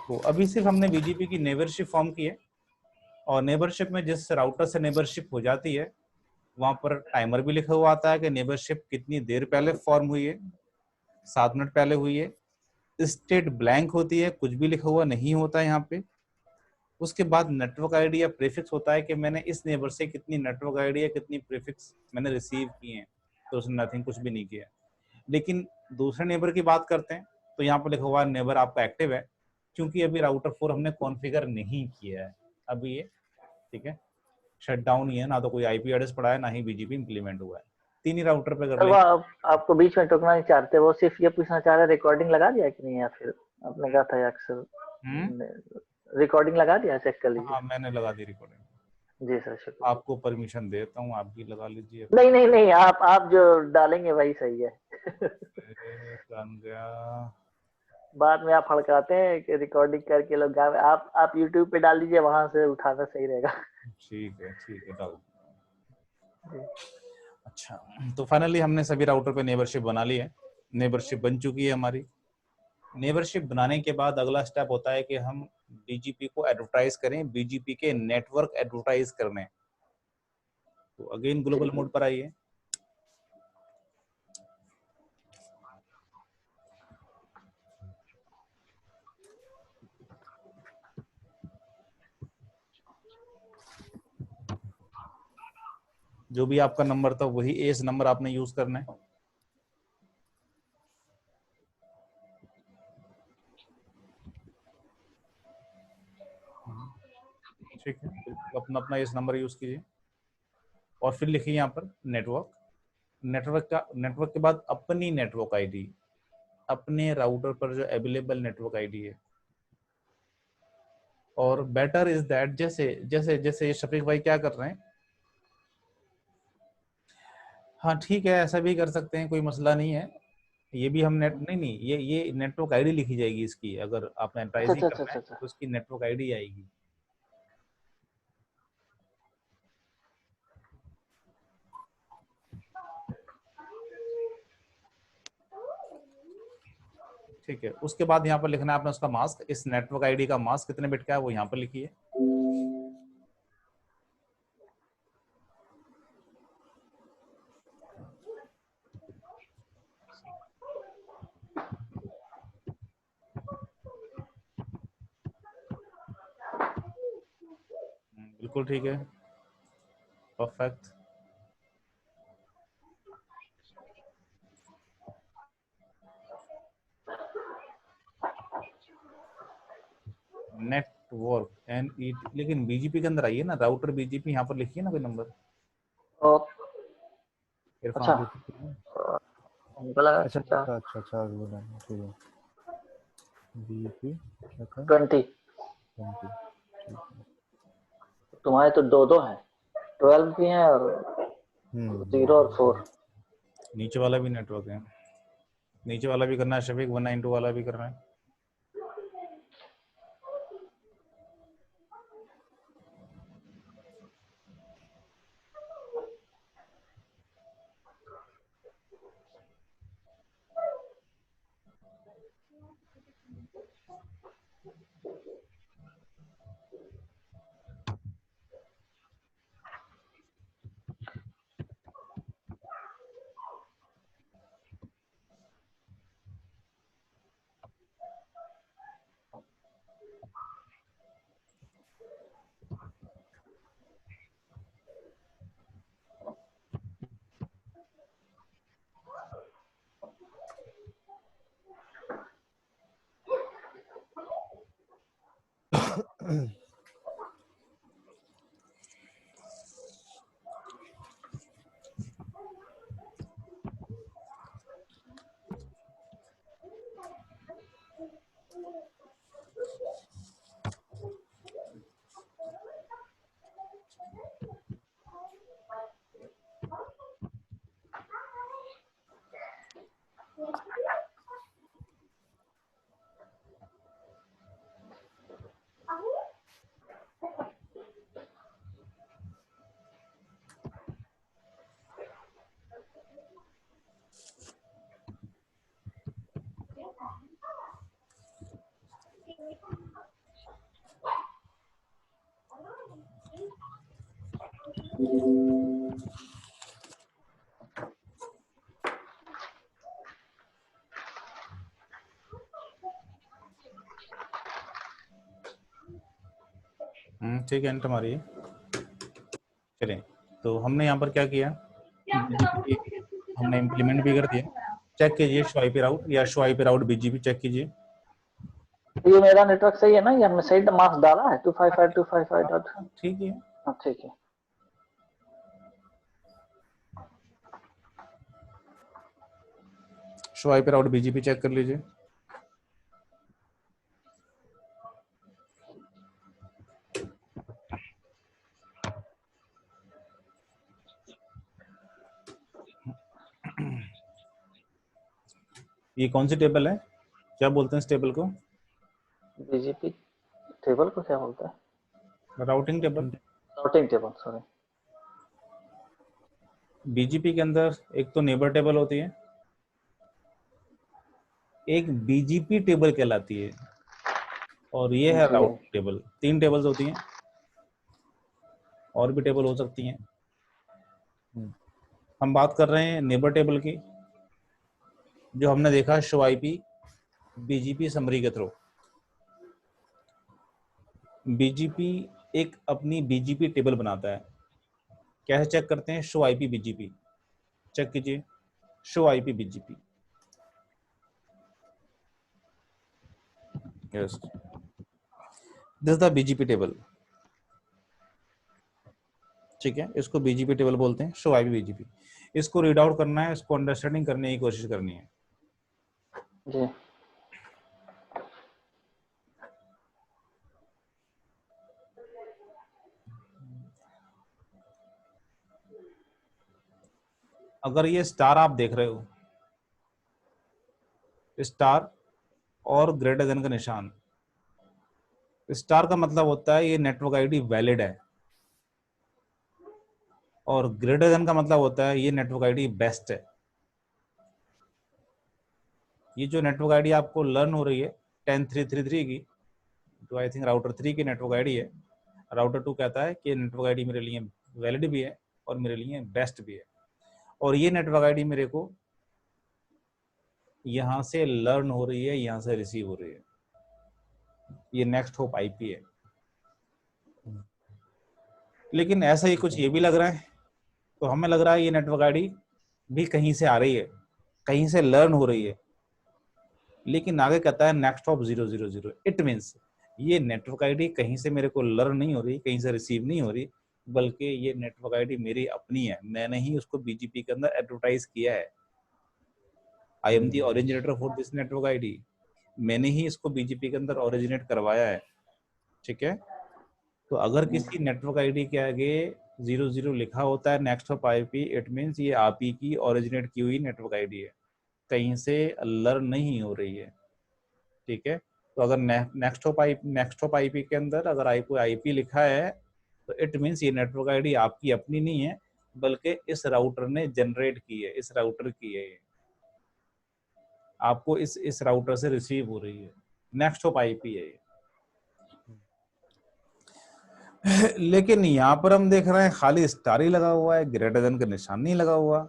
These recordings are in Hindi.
तो अभी सिर्फ हमने बीजीपी की नेबरशिप फॉर्म की है, और नेबरशिप में जिस राउटर से नेबरशिप हो जाती है वहां पर टाइमर भी लिखा हुआ आता है कि नेबरशिप कितनी देर पहले फॉर्म हुई है, 7 मिनट पहले हुई है। स्टेट ब्लैंक होती है, कुछ भी लिखा हुआ नहीं होता है यहाँ पे। उसके बाद नेटवर्क आईडी या प्रीफिक्स होता है कि मैंने इस नेबर से कितनी नेटवर्क आईडी या कितनी प्रीफिक्स मैंने रिसीव किए हैं, तो उसने नथिंग, कुछ भी नहीं किया। लेकिन दूसरे नेबर की बात करते हैं तो यहाँ पर लिखा हुआ नेबर आपका एक्टिव है, क्योंकि अभी राउटर 4 हमने कॉन्फ़िगर नहीं किया है अभी ये, ठीक है, शट डाउन ही है, ना तो कोई आईपी एड्रेस पड़ा है, ना ही बीजीपी इंप्लीमेंट हुआ है। 3 ही राउटर पे कर सर वो लेंगे। आपको बीच में टोकना नहीं चाहते, वो सिर्फ ये पूछना चाह रहे रिकॉर्डिंग लगा दिया कि नहीं, या फिर आपने कहा था अक्सर रिकॉर्डिंग लगा दिया, चेक कर लीजिए। हाँ, मैंने लगा दी रिकॉर्डिंग। जी सर, शुक्रिया। आपको परमिशन देता हूँ, आप भी लगा लीजिए। नहीं नहीं नहीं, आप जो डालेंगे वही सही है। बन गया। बाद में आप हड़काते हैं कि रिकॉर्डिंग करके लोग गावे, आप यूट्यूब पे डाल दीजिए, वहां से उठाना सही रहेगा। ठीक है, डाल। अच्छा, तो फाइनली हमने सभी राउटर पे नेबरशिप बना ली है। नेबरशिप बन चुकी है हमारी। नेबरशिप बनाने के बाद अगला स्टेप होता है कि हम बीजीपी को एडवर्टाइज करें, बीजीपी के नेटवर्क एडवर्टाइज करने। तो अगेन ग्लोबल मोड पर आइए। जो भी आपका नंबर था वही एस नंबर आपने यूज करना है। ठीक है, अपना अपना एस नंबर यूज कीजिए और फिर लिखिए यहाँ पर नेटवर्क। नेटवर्क के बाद अपनी नेटवर्क आईडी, अपने राउटर पर जो अवेलेबल नेटवर्क आईडी है। और बेटर इज दैट, जैसे जैसे जैसे शफीक भाई क्या कर रहे हैं, हाँ ठीक है, ऐसा भी कर सकते हैं, कोई मसला नहीं है। ये भी हम नेट नहीं नहीं ये नेटवर्क आईडी लिखी जाएगी इसकी, अगर आप अच्छा एंटरप्राइजिंग अच्छा कर अच्छा रहे अच्छा हैं अच्छा। तो उसकी नेटवर्क आईडी आएगी। ठीक है, उसके बाद यहाँ पर लिखना है आपने उसका मास्क, इस नेटवर्क आईडी का मास्क कितने बिट का है वो यहाँ पर लिखिए। बिल्कुल ठीक है, परफेक्ट। नेटवर्क NET, लेकिन बीजीपी के अंदर आइए ना, राउटर बीजीपी यहाँ पर लिखिए ना कोई नंबर। इरफान, अच्छा, हमको लगा अच्छा अच्छा अच्छा अच्छा अच्छा, बोला ठीक है। बीपी क्या था? 20। 20, ठीक है। तुम्हारे तो दो दो हैं, 12 भी हैं और 0 और 4। नीचे वाला भी नेटवर्क है, नीचे वाला भी करना है शफीक, 192 वाला भी करना है। ठीक है, एंटर मारिए। चलिए, तो हमने यहाँ पर क्या किया, BGP हमने इम्प्लीमेंट भी कर दिया। चेक कीजिए शो आईपी राउट या show IP route BGP check कीजिए। ये मेरा नेटवर्क सही है ना, ये हमने सही मास्क डाला है 255.255 डॉट। ठीक है, हाँ ठीक है। Show IP route BGP check कर लीजिए। ये कौन सी टेबल है, क्या बोलते हैं इस टेबल को? बीजीपी टेबल को क्या बोलता है? Routing table. Routing table, sorry. BGP के अंदर एक तो नेबर टेबल होती है, एक BGP टेबल कहलाती है, और ये है राउटिंग टेबल। 3 टेबल्स होती हैं, और भी टेबल हो सकती हैं। हम बात कर रहे हैं नेबर टेबल की, जो हमने देखा शो आईपी BGP समरी के थ्रू। BGP एक अपनी BGP टेबल बनाता है। कैसे चेक करते हैं? शो आईपी BGP चेक कीजिए। Show IP BGP, yes, this the BGP table. ठीक है, इसको BGP टेबल बोलते हैं, शो आईपी BGP। इसको रीड आउट करना है, इसको अंडरस्टैंडिंग करने की कोशिश करनी है जी। अगर ये स्टार आप देख रहे हो, स्टार और ग्रेटर देन का निशान, स्टार का मतलब होता है ये नेटवर्क आईडी वैलिड है, और ग्रेटर देन का मतलब होता है ये नेटवर्क आईडी बेस्ट है। ये जो नेटवर्क आईडी आपको लर्न हो रही है 10333 की, तो आई थिंक राउटर 3 की नेटवर्क आईडी है। राउटर 2 कहता है कि नेटवर्क आईडी मेरे लिए वैलिड भी है और मेरे लिए बेस्ट भी है, और ये नेटवर्क आईडी मेरे को यहाँ से लर्न हो रही है, यहाँ से रिसीव हो रही है। ये नेक्स्ट होप आईपी है। लेकिन ऐसा ही कुछ ये भी लग रहा है, तो हमें लग रहा है ये नेटवर्क आईडी भी कहीं से आ रही है, कहीं से लर्न हो रही है। लेकिन आगे कहता है नेक्स्ट हॉप 000। इट मीन्स ये नेटवर्क आईडी कहीं से मेरे को लर्न नहीं हो रही, कहीं से रिसीव नहीं हो रही, बल्कि ये नेटवर्क आईडी मेरी अपनी है। मैंने ही उसको BGP के अंदर एडवर्टाइज किया है। I am the originator for this network ID. मैंने ही इसको BGP के अंदर ओरिजिनेट करवाया है। ठीक है, तो अगर किसी नेटवर्क आईडी के आगे 00 लिखा होता है next hop IP, it means ये आप ही की ओरिजिनेट की हुई नेटवर्क आईडी है, कहीं से लर्न नहीं हो रही है। ठीक है, तो अगर नेक्स्ट हॉप आईपी के अंदर अगर आईपी लिखा है, तो इट मीन्स ये नेटवर्क आईडी आपकी अपनी नहीं है, बल्कि इस राउटर ने जनरेट की है, इस राउटर की है, आपको इस राउटर से रिसीव हो रही है। नेक्स्ट हॉप आईपी है ये। लेकिन यहाँ पर हम देख रहे हैं खाली स्टार ही लगा हुआ है, ग्रेटर देन का निशान नहीं लगा हुआ।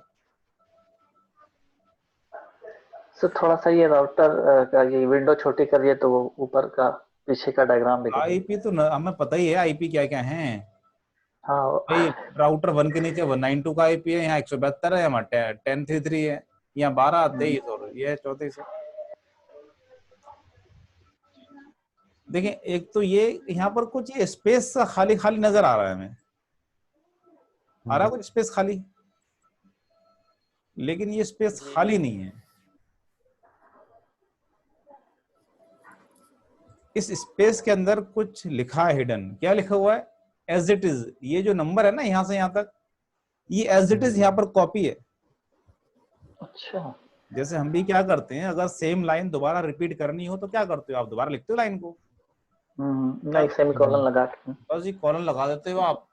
सर थोड़ा सा ये राउटर का ये विंडो छोटी करिए तो वो ऊपर का पीछे का डायग्राम दिख रहा है। आईपी तो हमें पता ही है आईपी क्या क्या है। हाँ भाई राउटर 1 के नीचे 192 का आईपी है, यहाँ 172 है, यहाँ 1033 है, यहाँ 12 23 और ये 34 है। देखिए, एक तो ये यहाँ पर कुछ ये स्पेस खाली खाली नजर आ रहा है हमें, आ रहा कुछ स्पेस खाली, लेकिन ये स्पेस खाली नहीं है। इस स्पेस के अंदर कुछ लिखा है हिडन। क्या लिखा हुआ है? As it is. ये जो नंबर है ना यहाँ से यहाँ तक, ये एज इट इज यहाँ पर कॉपी है। अच्छा, जैसे हम भी क्या करते हैं, अगर सेम लाइन दोबारा रिपीट करनी हो तो क्या करते हो आप? दोबारा लिखते हो लाइन को, नहीं सेमीकोलन लगा के बस ये कॉलन लगा देते हो आप,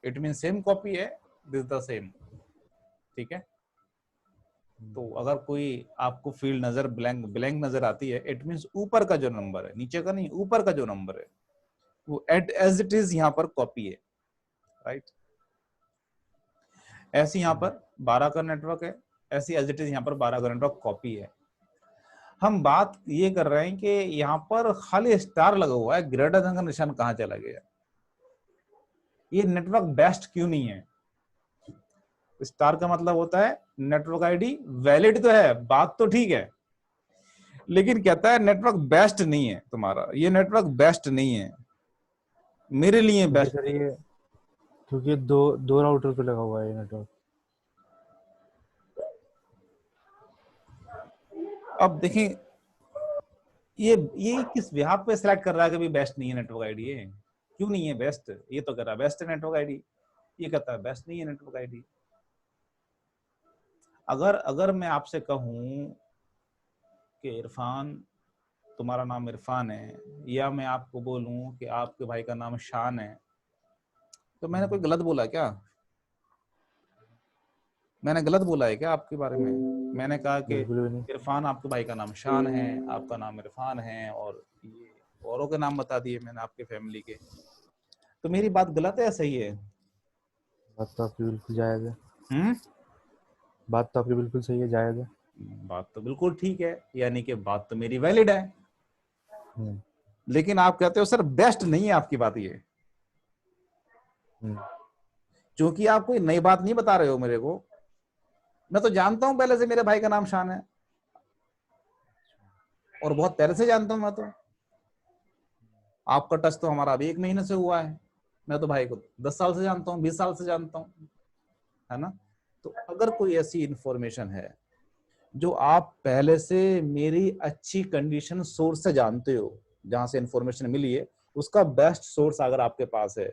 इट मीन सेम कॉपी है, दिस द सेम। ठीक है, तो अगर कोई आपको फील्ड नजर ब्लैंक नजर आती है, इट मीन्स ऊपर का जो नंबर है, नीचे का नहीं, ऊपर का जो नंबर है वो एज इट इज यहाँ पर कॉपी है, राइट। ऐसे यहाँ पर 12 का नेटवर्क है, ऐसी एज इट इज यहाँ पर 12 का नेटवर्क कॉपी है। हम बात ये कर रहे हैं कि यहाँ पर खाली स्टार लगा हुआ है, ग्रेटर देन का निशान कहाँ चला गया, ये नेटवर्क बेस्ट क्यों नहीं है? स्टार का मतलब होता है नेटवर्क आईडी वैलिड तो है, बात तो ठीक है, लेकिन कहता है नेटवर्क बेस्ट नहीं है तुम्हारा, ये नेटवर्क बेस्ट नहीं है मेरे लिए क्योंकि बेस्ट। सर ये क्योंकि दो राउटर पे लगा हुआ है ये नेटवर्क। अब देखें ये किस बिहाफ पे सिलेक्ट कर रहा है कि भी बेस्ट नहीं है नेटवर्क आईडी, ये क्यों नहीं है बेस्ट? ये तो कह रहा है बेस्ट है नेटवर्क आईडी, ये कहता है बेस्ट नहीं है नेटवर्क आईडी। अगर मैं आपसे कहूं कि इरफान, तुम्हारा नाम इरफान है, या मैं आपको बोलूं कि आपके भाई का नाम शान है, तो मैंने कोई गलत बोला क्या? मैंने गलत बोला है क्या आपके बारे में? मैंने कहा कि बिल्कुल भी नहीं। इरफान आपके भाई का नाम शान है, आपका नाम इरफान है, और ये औरों के नाम बता दिए मैंने आपके फैमिली के, तो मेरी बात गलत है या सही है? बात तो आपकी बिल्कुल जायज है। बात तो आपकी बिल्कुल सही है, जायज है। बात तो बिल्कुल ठीक है, यानी कि बात तो मेरी वैलिड है, लेकिन आप कहते हो सर बेस्ट नहीं है आपकी बात ये, क्योंकि आप कोई नई बात नहीं बता रहे हो मेरे को। मैं तो जानता हूं पहले से मेरे भाई का नाम शान है, और बहुत पहले से जानता हूं मैं तो। आपका टच तो हमारा अभी 1 महीने से हुआ है, मैं तो भाई को 10 साल से जानता हूँ, 20 साल से जानता हूँ, है ना? तो अगर कोई ऐसी इंफॉर्मेशन है जो आप पहले से मेरी अच्छी कंडीशन सोर्स से जानते हो, जहां से इंफॉर्मेशन मिली है उसका बेस्ट सोर्स अगर आपके पास है,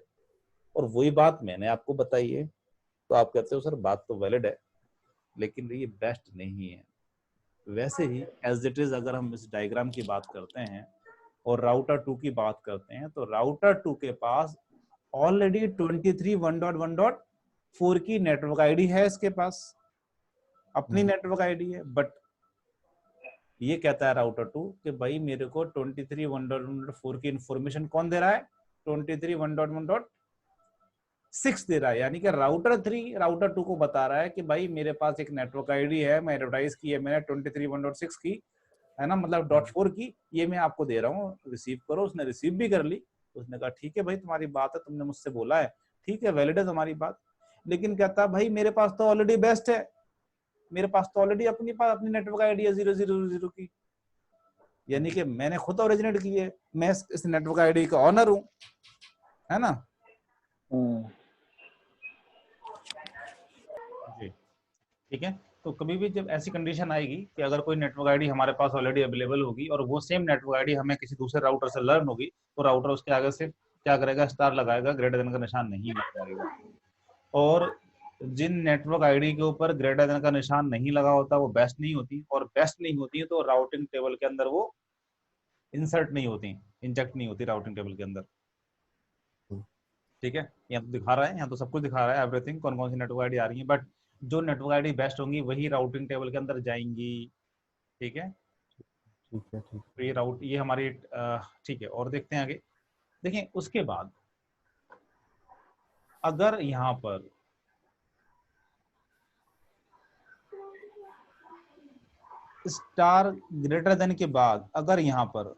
और वही बात मैंने आपको बताई है, तो आप कहते हो सर बात तो वैलिड है लेकिन ये बेस्ट नहीं है। वैसे ही एज इट इज अगर हम इस डायग्राम की बात करते हैं और राउटर 2 की बात करते हैं, तो राउटर 2 के पास ऑलरेडी 23.1.1.4 की नेटवर्क आईडी है, इसके पास अपनी नेटवर्क आईडी है, बट ये कहता है राउटर 2 कि भाई मेरे को 23.1.1.4 की इंफॉर्मेशन कौन दे रहा है? 23.1.1.6 दे रहा है, यानी कि राउटर 3 राउटर 2 को बता रहा है कि भाई मेरे पास एक नेटवर्क आईडी है, मैं एडवर्टाइज की है मैंने 23.1.6 की, है ना, मतलब .4 की, ये मैं आपको दे रहा हूँ, रिसीव करो। उसने रिसीव भी कर ली, उसने कहा ठीक है भाई तुम्हारी बात है, तुमने मुझसे बोला है, ठीक है वैलिड है तुम्हारी बात, लेकिन कहता है भाई मेरे पास तो ऑलरेडी बेस्ट है, मेरे पास तो ऑलरेडी अपनी नेटवर्क आईडी है 0000 की, यानी कि मैंने खुद ओरिजिनेट की है, मैं इस नेटवर्क आईडी का ऑनर हूं, है ना? जी ठीक है। तो कभी भी जब ऐसी कंडीशन आएगी कि अगर कोई नेटवर्क आईडी हमारे पास ऑलरेडी अवेलेबल होगी और वो सेम नेटवर्क आईडी हमें किसी दूसरे राउटर से लर्न होगी, तो राउटर उसके आगे से क्या करेगा? स्टार लगाएगा, ग्रेटर देन का निशान नहीं लगाएगा। और जिन नेटवर्क आईडी के ऊपर ग्रेटर देन का निशान नहीं लगा होता वो बेस्ट नहीं होती, और बेस्ट नहीं होती है तो राउटिंग टेबल के अंदर वो इंसर्ट नहीं होती, इंजेक्ट नहीं होती राउटिंग टेबल के अंदर। ठीक है, यहाँ तो दिखा रहा है, यहाँ तो सब कुछ दिखा रहा है एवरीथिंग, कौन कौन सी नेटवर्क आईडी आ रही है, बट जो नेटवर्क आईडी बेस्ट होंगी वही राउटिंग टेबल के अंदर जाएंगी। ठीक है, तो ये राउट ये हमारी ठीक है। और देखते हैं आगे, देखिए उसके बाद अगर यहाँ पर स्टार ग्रेटर देन के बाद अगर यहाँ पर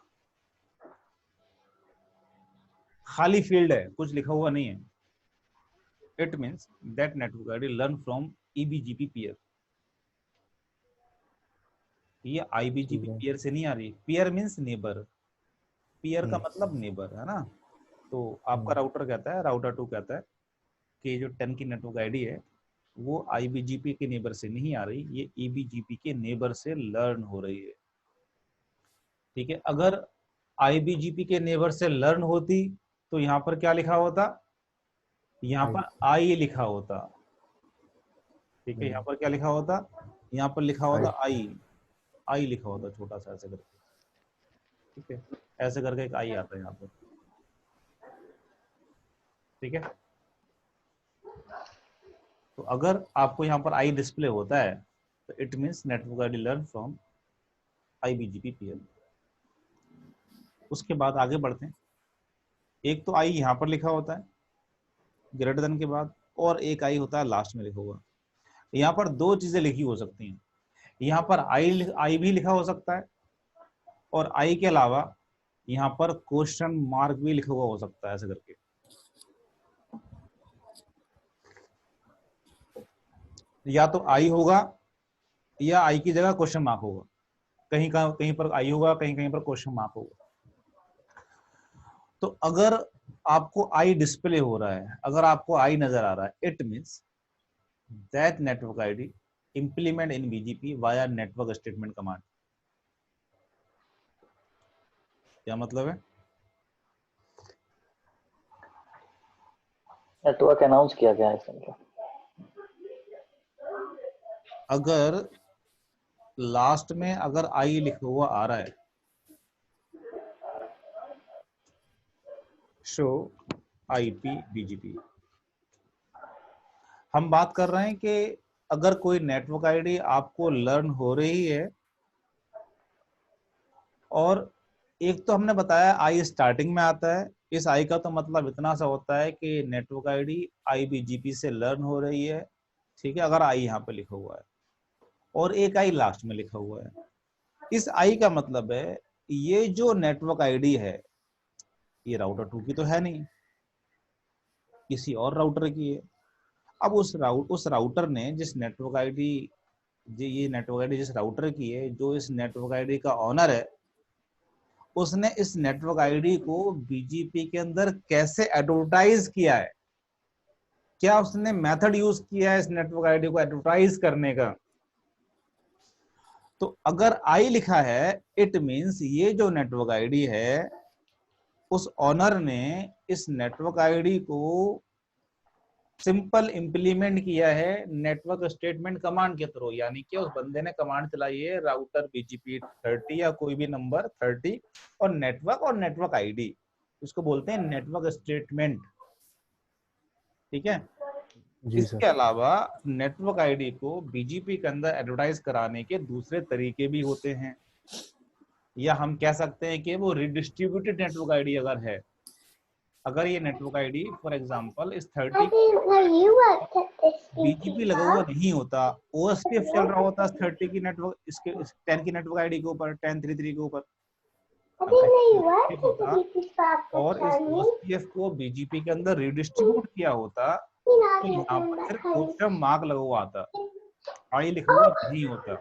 खाली फील्ड है, कुछ लिखा हुआ नहीं है, it means that network ID learn from eBGP peer. ये आईबीजीपी पीयर से नहीं आ रही, पीयर मीन्स नेबर, पीयर का मतलब नेबर, है ना? तो आपका राउटर कहता है, राउटर 2 कहता है कि जो 10 की नेटवर्क आईडी है वो आईबीजीपी के नेबर से नहीं आ रही, ये ईबीजीपी के नेबर से लर्न हो रही है। ठीक है, अगर आईबीजीपी के नेबर से लर्न होती तो यहाँ पर क्या लिखा होता? यहाँ पर आई लिखा होता। ठीक है, यहाँ पर क्या लिखा होता? यहाँ पर लिखा होता आई लिखा होता, छोटा सा ऐसे करके। ठीक है, ऐसे करके एक आई आता है यहाँ पर। ठीक है, तो अगर आपको यहाँ पर आई डिस्प्ले होता है तो it means network ID learn from iBGP PL. उसके बाद आगे बढ़ते हैं, एक तो आई यहाँ पर लिखा होता है ग्रेटर देन के बाद, और एक आई होता है लास्ट में लिखा हुआ। यहाँ पर दो चीजें लिखी हो सकती हैं, यहाँ पर आई भी लिखा हो सकता है और आई के अलावा यहाँ पर क्वेश्चन मार्क भी लिखा हुआ हो सकता है, ऐसे करके। या तो आई होगा या आई की जगह क्वेश्चन मार्क होगा, कहीं पर आई होगा, कहीं पर क्वेश्चन मार्क होगा। तो अगर आपको आई डिस्प्ले हो रहा है, अगर आपको आई नजर आ रहा है, it means that network ID implement in BGP via network statement command। क्या मतलब है? नेटवर्क अनाउंस किया गया है इसका। अगर लास्ट में अगर आई लिखा हुआ आ रहा है, शो आईपी बीजीपी, हम बात कर रहे हैं कि अगर कोई नेटवर्क आईडी आपको लर्न हो रही है, और एक तो हमने बताया आई स्टार्टिंग में आता है, इस आई का तो मतलब इतना सा होता है कि नेटवर्क आईडी आईबीजीपी से लर्न हो रही है, ठीक है, अगर आई यहाँ पे लिखा हुआ है, और एक आई लास्ट में लिखा हुआ है। इस आई का मतलब है ये जो नेटवर्क आईडी है ये राउटर 2 की तो है नहीं, किसी और राउटर की है। अब उस राउटर ने जिस नेटवर्क आईडी, ये नेटवर्क आईडी जिस राउटर की है, जो इस नेटवर्क आईडी का ऑनर है, उसने इस नेटवर्क आईडी को बीजीपी के अंदर कैसे एडवर्टाइज किया है, क्या उसने मेथड यूज किया है इस नेटवर्क आईडी को एडवर्टाइज करने का। तो अगर आई लिखा है, इट मींस ये जो नेटवर्क आईडी है, उस ऑनर ने इस नेटवर्क आईडी को सिंपल इंप्लीमेंट किया है नेटवर्क स्टेटमेंट कमांड के थ्रू, यानी कि उस बंदे ने कमांड चलाई है राउटर बीजीपी 30 या कोई भी नंबर 30 और नेटवर्क आईडी, उसको बोलते हैं नेटवर्क स्टेटमेंट, ठीक है। इसके अलावा नेटवर्क आईडी को बीजीपी के अंदर एडवर्टाइज कराने के दूसरे तरीके भी होते हैं, या हम कह सकते हैं कि वो रिडिस्ट्रीब्यूटेड नेटवर्क आईडी अगर है, अगर ये नेटवर्क आईडी फॉर एग्जांपल इस 30 बीजीपी लगा हुआ नहीं होता, ओएसपीएफ चल रहा होता 30 की नेटवर्क, इसके 10 की नेटवर्क आईडी के ऊपर, 1033 के ऊपर होता, और इस ओएसपीएफ को बीजीपी के अंदर रिडिस्ट्रीब्यूट किया होता, तो यहाँ पर सिर्फ क्वेश्चन मार्क लगा हुआ आता, आई लिखा हुआ नहीं होता।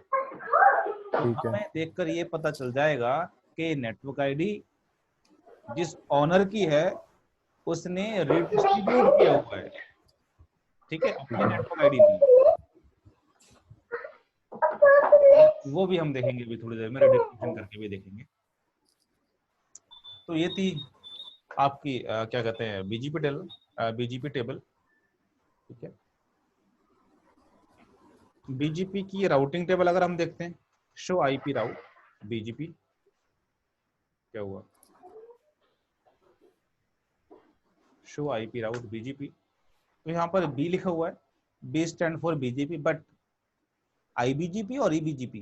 तो हमें देखकर ये पता चल जाएगा कि नेटवर्क आईडी जिस ऑनर की है उसने रिडिस्ट्रीब्यूट किया हुआ है, ठीक है, अपनी नेटवर्क आईडी नहीं। वो भी हम देखेंगे अभी थोड़ी देर में, रिडिस्ट्रीब्यूशन करके भी देखेंगे। तो ये थी आपकी क्या कहते हैं बीजीपी टेबल, ठीक है। बीजीपी की राउटिंग टेबल अगर हम देखते हैं, शो आईपी राउट बीजीपी, क्या हुआ, शो आईपी राउट बीजीपी, तो यहाँ पर बी लिखा हुआ है, B stand for BGP, but iBGP और ईबीजीपी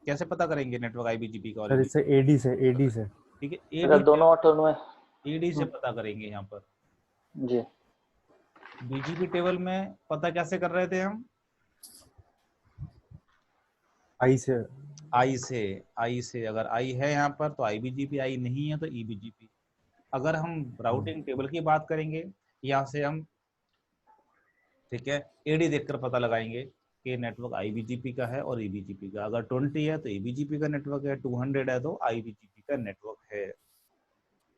कैसे पता करेंगे नेटवर्क आईबीजीपी का? और सर एडी से ठीक है, अगर दोनों ऑटो में एडी से पता करेंगे यहाँ पर जी। बीजीपी टेबल में पता कैसे कर रहे थे हम? आई से अगर आई है यहाँ पर तो आईबीजीपी, आई नहीं है तो ईबीजीपी। अगर हम राउटिंग टेबल की बात करेंगे, यहाँ से हम, ठीक है, एडी देखकर पता लगाएंगे कि नेटवर्क आईबीजीपी का है और ईबीजीपी का। अगर 20 है तो ईबीजीपी का नेटवर्क है, 200 है तो आईबीजीपी का नेटवर्क है,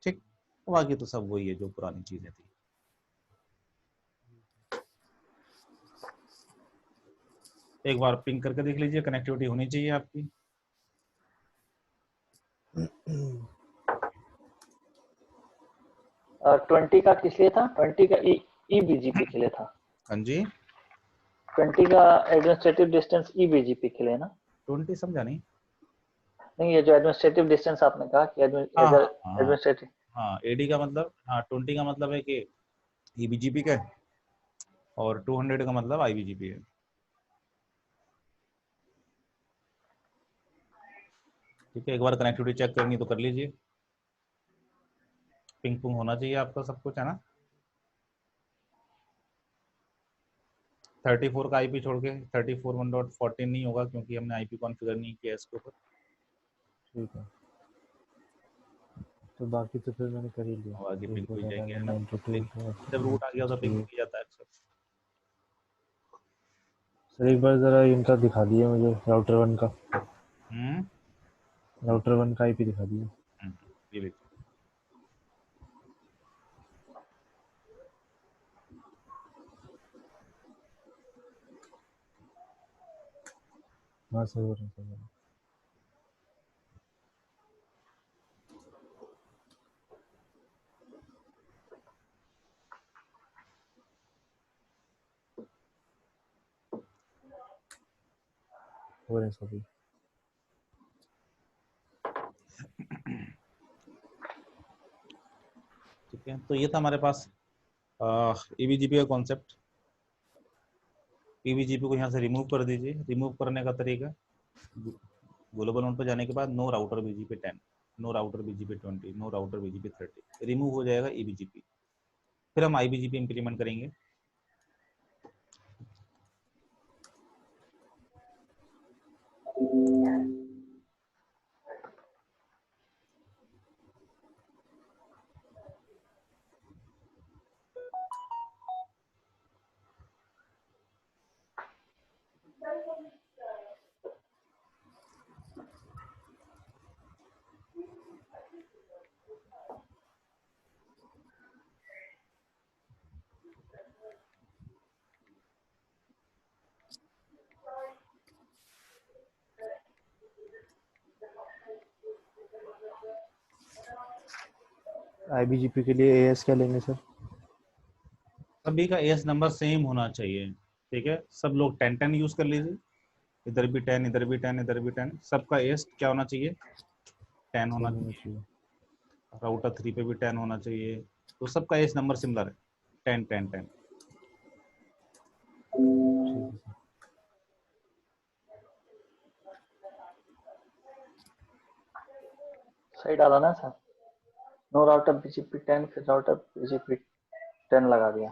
ठीक। बाकी तो सब वही है जो पुरानी चीजें थी। एक बार पिंग करके देख लीजिए, कनेक्टिविटी होनी चाहिए आपकी। और 20 का किस लिए था? 20 का ईबीजीपी के लिए था। हाँ जी, 20 का एडमिनिस्ट्रेटिव डिस्टेंस ईबीजीपी के लिए ना। 20 समझा नहीं? नहीं, ये जो एडमिनिस्ट्रेटिव डिस्टेंस आपने कहा कि एडमिनिस्ट्रेटिव, हाँ, एडी का मतलब, हाँ 20 का मतलब है कि ईबीजीपी का है और 200 का मतलब आईबीजीपी है, ठीक है। एक बार कनेक्टिविटी चेक करनी तो कर लीजिए, पिंग पुंग होना चाहिए आपका सब कुछ, है ना। 34 का आईपी छोड़ के 34.1.14 नहीं होगा क्योंकि हमने आईपी कॉन्फ़िगर नहीं किया इसके ऊपर। ठीक है, तो बाकी तो फिर मैंने कर ही लिया। और आगे पिन हो जाएंगे। 92 जब रूट आ गया तो पिन हो ही जाता है अक्सर। सर एक बार जरा इनका दिखा दिए मुझे, राउटर 1 का। राउटर 1 का आईपी दिखा दिए। ये लीजिए। हाँ सर, हो रहा है, सर हो रहा है। हो रहे हैं सभी। ठीक है, तो ये था हमारे पास ईवीजीपी का कॉन्सेप्ट। ईवीजीपी को यहाँ से रिमूव कर दीजिए। रिमूव करने का तरीका, ग्लोबल नोड पर जाने के बाद no router BGP 10, no router BGP 20, no router BGP 30, remove हो जाएगा ईवीजीपी। फिर हम आईबीजीपी इंप्लीमेंट करेंगे। आईबीजीपी के लिए एएस क्या लेंगे सर? सभी का एएस नंबर सेम होना चाहिए। ठीक है, सब लोग 10-10 यूज कर लीजिए। इधर भी 10, इधर भी 10, इधर भी 10। सबका एएस क्या होना चाहिए? 10 होना चाहिए। राउटर 3 पे भी 10 होना चाहिए। तो सबका एएस नंबर सिमिलर है, 10-10-10। सही डाला ना सर? नो राउटर बीजीपी 10 फिर राउटर बीजीपी 10 लगा दिया।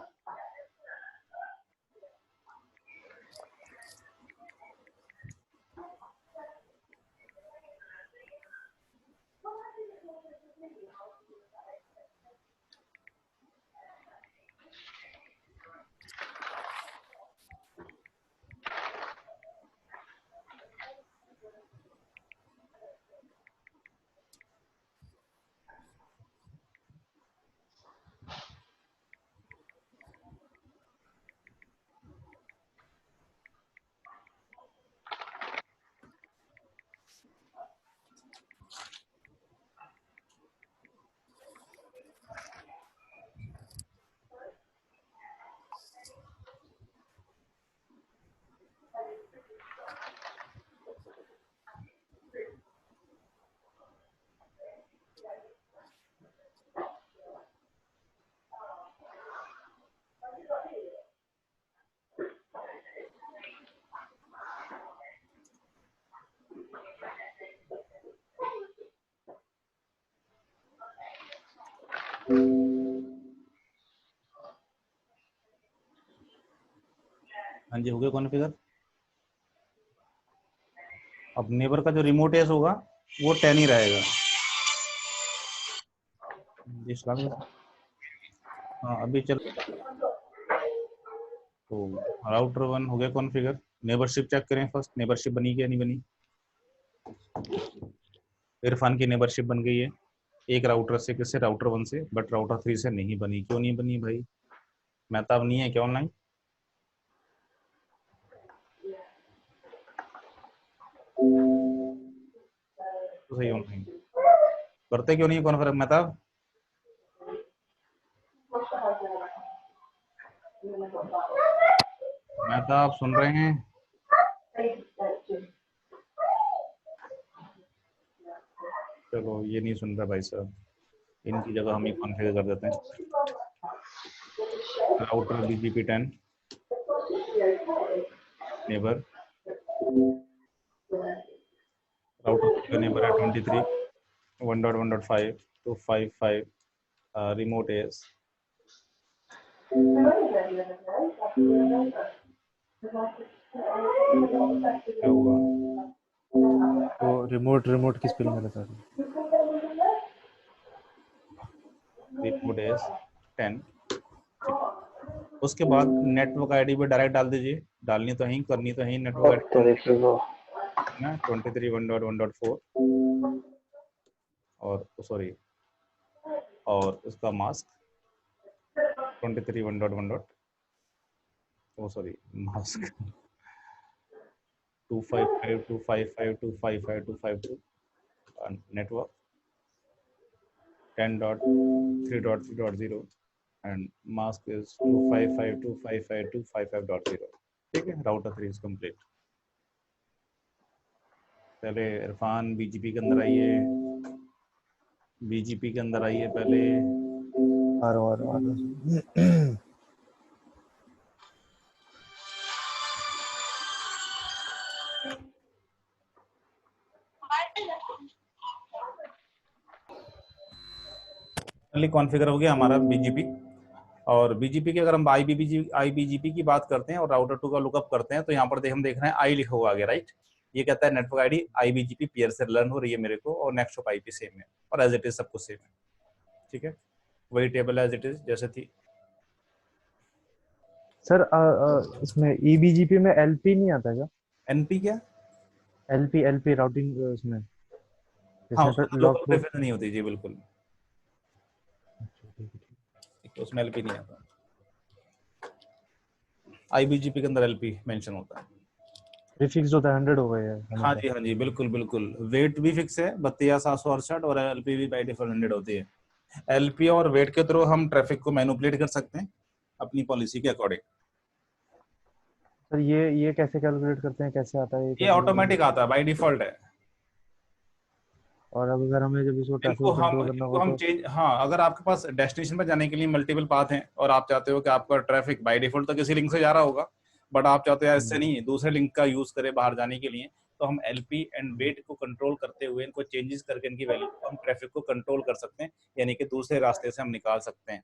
हाँ जी, हो गया कॉन्फ़िगर। अब नेबर का जो रिमोट एस होगा वो 10 ही रहेगा। हाँ अभी चल। तो राउटर 1 हो गया कॉन्फ़िगर। नेबरशिप चेक करें फर्स्ट, नेबरशिप बनी क्या नहीं बनी। इरफान की नेबरशिप बन गई है एक राउटर से, किससे? राउटर 1 से, बट राउटर 3 से नहीं बनी। क्यों नहीं बनी भाई? मेहताब नहीं है क्या ऑनलाइन? तो सही ऑनलाइन करते क्यों नहीं कॉन्फ्रेंस मेहताब? मेहताब सुन रहे हैं? चलो ये नहीं सुन रहा भाई साहब, इनकी जगह हम ही कॉन्फ़िगर कर देते हैं। राउटर बीजीपी 10 नेबर, राउटर का नेबर है 23 1.1.5 to 55 remote AS। क्या हुआ? तो रिमोट की स्पेलिंग गलत आ रही है। Remote is 10। उसके बाद नेटवर्क आईडी पे डायरेक्ट डाल दीजिए, डालनी तो है, करनी तो है नेटवर्क आईडी ना 23.1.1.4 और सॉरी और उसका mask 23.1.1. Sorry mask 255.255.255.252 network 10.3.3.0 and mask is 255.255.255.0. ठीक है, राउटर 3 इज कंप्लीट। पहले इरफान बीजीपी के अंदर आइए, बीजीपी के अंदर आइए पहले। आ रहा कॉन्फ़िगर हो गया हमारा बीजीपी। और बीजीपी की अगर हम आईबीजीपी की बात करते हैं और राउटर 2 का लुकअप करते हैं तो यहाँ पर हम देख रहे हैं आई लिखा हुआ आ गया, राइट। ये कहता है नेटवर्क आईडी आईबीजीपी पेयर से लर्न हो रही है मेरे को और नेक्स्ट ऑफ आईपी सेम है और एज इट इज सब कुछ सेम है। ठीक है, वही टेबल एज इट इज जैसे थी। सर इसमें ईबीजीपी में एलपी नहीं आता क्या? एनपी क्या? एलपी राउटिंग उसमें हाँ, जैसे उसमें लॉग लोकल पोर्ट। प्रेफरेंस नहीं होती जी, बिल्कुल। अच्छा ठीक है। तो उसमें एलपी नहीं आता, आईबीजीपी के अंदर एलपी मेंशन होता है। प्रीफिक्स होता है 100 हो गया है। हाँ जी बिल्कुल बिल्कुल, वेट भी फिक्स है 32,768 और एलपी भी बाय डिफॉल्ट 100 होती है। एलपी और वेट के थ्रू हम ट्रैफिक को मैनिपुलेट कर सकते हैं अपनी पॉलिसी के अकॉर्डिंग। सर ये कैसे कैलकुलेट करते हैं, कैसे आता है ये ऑटोमेटिक आता है, बाय डिफॉल्ट है। और अब अगर हमें जब इसको ट्रैफिक को कंट्रोल करना हो तो चेंज, हाँ, अगर आपके पास डेस्टिनेशन पर जाने के लिए मल्टीपल पाथ हैं और आप चाहते हो कि आपका ट्रैफिक बाय डिफॉल्ट तो किसी लिंक से जा रहा होगा, बट आप चाहते हो इससे नहीं दूसरे लिंक का यूज करे बाहर जाने के लिए, तो हम एलपी एंड वेट को कंट्रोल करते हुए इनको चेंजेस करके इनकी वैल्यू को हम ट्रैफिक को कंट्रोल कर सकते हैं, यानी कि दूसरे रास्ते से हम निकाल सकते हैं।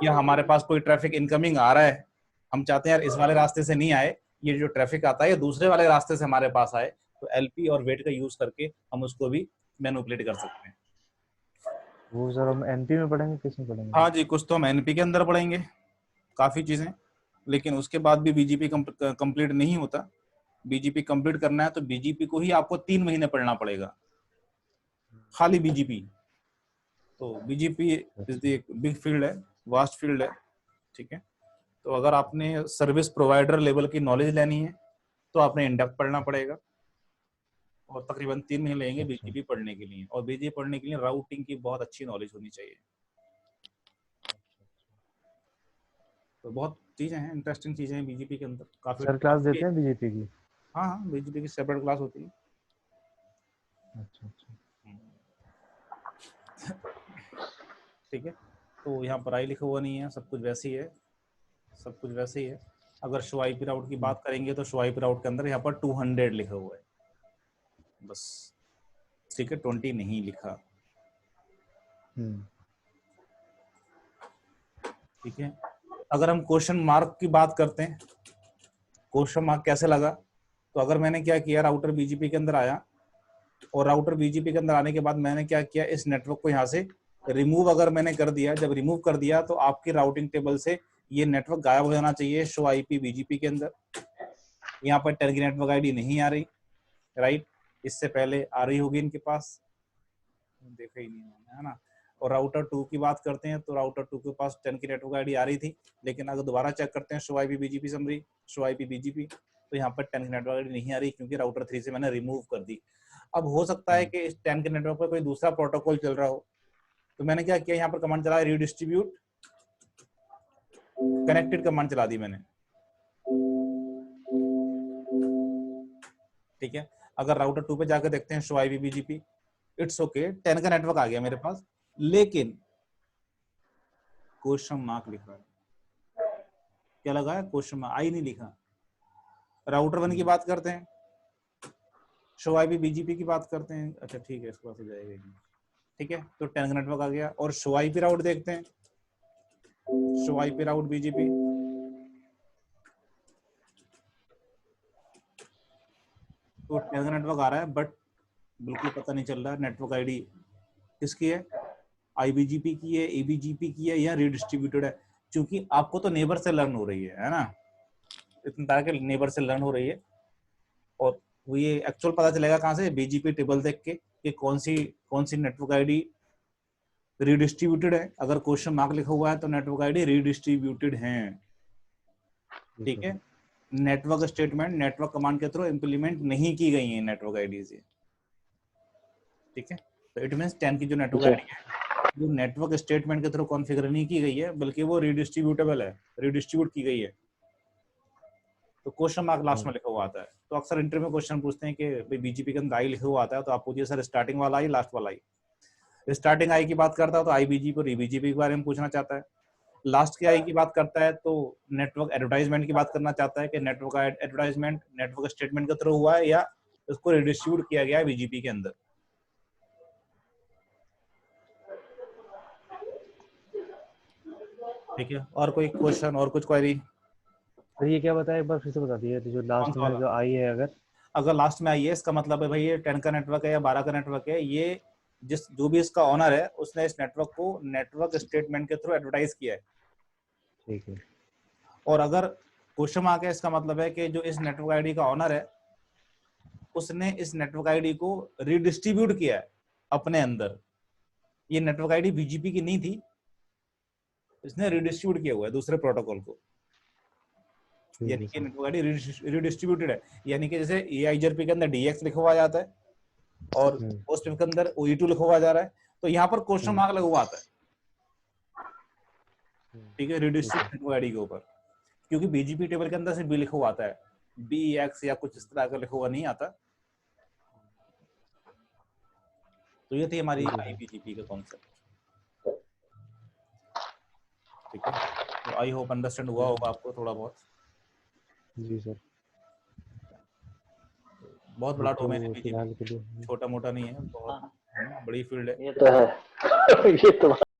या हमारे पास कोई ट्रैफिक इनकमिंग आ रहा है, हम चाहते हैं यार इस वाले रास्ते से नहीं आए, ये जो ट्रैफिक आता है ये दूसरे वाले रास्ते से हमारे पास आए, तो एलपी और वेट का यूज करके हम उसको भी मैनिपुलेट कर सकते हैं। वो सर हम एनपी में पढ़ेंगे, किस में पढ़ेंगे? हाँ जी, कुछ तो हम एनपी के अंदर पढ़ेंगे काफी चीजें, लेकिन उसके बाद भी बीजीपी कंप्लीट नहीं होता। बीजीपी कंप्लीट करना है तो बीजीपी को ही आपको 3 महीने पढ़ना पड़ेगा, खाली बीजीपी। तो BGP is the big field है, वास्ट फील्ड है। ठीक है, तो अगर आपने सर्विस प्रोवाइडर लेवल की नॉलेज लेनी है तो आपने इंडेप्थ पढ़ना पड़ेगा और तकरीबन 3 महीने लगेंगे बीजीपी पढ़ने के लिए। और बीजीपी पढ़ने के लिए राउटिंग की बहुत अच्छी नॉलेज होनी चाहिए। तो बहुत चीजें हैं, इंटरेस्टिंग चीजें हैं बीजीपी के अंदर काफी। सर क्लास देते हैं बीजेपी की? हाँ, बीजीपी की सेपरेट क्लास होती है। अच्छा। ठीक है, तो यहाँ पर आई लिखा हुआ नहीं है, सब कुछ वैसे ही है, सब कुछ वैसे ही है। अगर शो आईपी राउट की बात करेंगे तो शो आईपी राउट के अंदर यहाँ पर 200 लिखा हुआ है बस। ठीक है, 20 नहीं लिखा। ठीक है, अगर हम क्वेश्चन मार्क की बात करते हैं, क्वेश्चन मार्क कैसे लगा, तो अगर मैंने क्या किया, राउटर बीजीपी के अंदर आया और राउटर बीजीपी के अंदर आने के बाद मैंने क्या किया, इस नेटवर्क को यहाँ से रिमूव अगर मैंने कर दिया, जब रिमूव कर दिया तो आपकी राउटिंग टेबल से ये नेटवर्क गायब हो जाना चाहिए शो आईपी बीजीपी के अंदर। यहाँ पर 10 की नेटवर्क आईडी नहीं आ रही, राइट, इससे पहले आ रही होगी इनके पास, देखा ही नहीं है ना। और राउटर 2 की बात करते हैं तो राउटर 2 के पास 10 की नेटवर्क आईडी आ रही थी, लेकिन अगर दोबारा चेक करते हैं show IP BGP summary, show IP BGP, तो यहाँ पर 10 की नेटवर्क आईडी नहीं आ रही क्योंकि राउटर 3 से मैंने रिमूव कर दी। अब हो सकता है कि इस 10 के नेटवर्क पर कोई दूसरा प्रोटोकॉल चल रहा हो, तो मैंने क्या किया, यहाँ पर कमांड चलाया रीडिस्ट्रीब्यूट कनेक्टेड कमांड चला दी मैंने। ठीक है, अगर राउटर 2 पे जाकर देखते हैं show IP BGP, it's okay, 10 का नेटवर्क आ गया मेरे पास, लेकिन क्वेश्चन मार्क लिखा है। क्या लगा है? क्वेश्चन मार्क, आई नहीं लिखा। राउटर 1 की बात करते हैं, शो आईपी बीजीपी की बात करते हैं, अच्छा ठीक है, इसके पास हो जाएगा। ठीक है, तो 10 का नेटवर्क आ गया। और शो आईपी राउट देखते हैं, शो आईपी राउट बीजीपी, तो टेलनेट नेटवर्क आ रहा है बट बिल्कुल पता नहीं चल रहा है नेटवर्क आईडी किसकी है, आईबीजीपी की है, एबीजीपी की है या रीडिस्ट्रीब्यूटेड है। क्योंकि आपको तो नेबर से लर्न हो रही है ना, इतने तरह के नेबर से लर्न हो रही है, और वो ये एक्चुअल पता चलेगा कहाँ से, बीजीपी टेबल देख के कि कौन सी नेटवर्क आईडी रीडिस्ट्रीब्यूटेड है। अगर क्वेश्चन मार्क लिखा हुआ है तो नेटवर्क आईडी रीडिस्ट्रीब्यूटेड है। ठीक है, नेटवर्क स्टेटमेंट नेटवर्क कमांड के थ्रू इंप्लीमेंट नहीं की गई है नेटवर्क आईडी से। ठीक है, तो इट मींस 10 की जो नेटवर्क आईडी है जो नेटवर्क स्टेटमेंट के थ्रू कॉन्फ़िगर नहीं की गई है बल्कि वो रीडिस्ट्रीब्यूटेबल है, रीडिस्ट्रीब्यूट की गई है, तो क्वेश्चन मार्क लास्ट में लिखा हुआ आता है। तो अक्सर इंटरव्यू में क्वेश्चन पूछते हैं कि भाई बीजीपी के अंदर आई लिखा हुआ आता है तो आप पूछिए सर स्टार्टिंग वाला आई लास्ट वाला आई। स्टार्टिंग आई की बात करता है तो आईबीजीपी और ईबीजीपी के बारे में पूछना चाहता है, लास्ट के आई की बात करता है तो नेटवर्क एडवर्टाइजमेंट की बात करना चाहता है कि नेटवर्क एडवर्टाइजमेंट नेटवर्क स्टेटमेंट के थ्रू हुआ है या उसको रिडिस्ट्रीब्यूट किया गया है बीजीपी के अंदर। ठीक है, और कोई क्वेश्चन और कुछ क्वेरी? सर ये क्या बताया, एक बार फिर से बता दिए, जो लास्ट में जो आई है, अगर लास्ट में आई है इसका मतलब है भाई ये 10 का नेटवर्क है या 12 का नेटवर्क है, ये जो भी इसका ऑनर है उसने इस नेटवर्क को नेटवर्क स्टेटमेंट के थ्रू एडवर्टाइज किया है। ठीक है, और अगर क्वेश्चन मार्क है इसका मतलब है कि जो इस नेटवर्क आईडी का ऑनर है उसने इस नेटवर्क आईडी को रीडिस्ट्रीब्यूट किया है अपने अंदर। ये नेटवर्क आईडी बीजीपी की नहीं थी, इसने रीडिस्ट्रीब्यूट किया हुआ है दूसरे प्रोटोकॉल को, यानी कि नेटवर्क आईडी रीडिस्ट्रीब्यूटेड है। यानी कि जैसे एआईजेआरपी के अंदर डीएक्स लिखा हुआ जाता है और पोस्ट के अंदर OE2 लिखा हुआ जा रहा है, तो यहाँ पर क्वेश्चन मार्क लगा हुआ आता है। ठीक है, रीडिस्ट्रीब्यूटेड नेटवर्क आईडी के ऊपर, क्योंकि बीजीपी टेबल के अंदर सिर्फ बी लिखा हुआ आता है, BX या कुछ इस तरह का लिखा हुआ नहीं आता। तो ये थी हमारी आईबीजीपी का कॉन्सेप्ट। ठीक है, तो आई होप अंडरस्टैंड हुआ होगा आपको थोड़ा बहुत। जी सर, बहुत बड़ा डोमेन है बीजीपी, छोटा मोटा नहीं है, बहुत बड़ी फील्ड है। ये तो है ये तो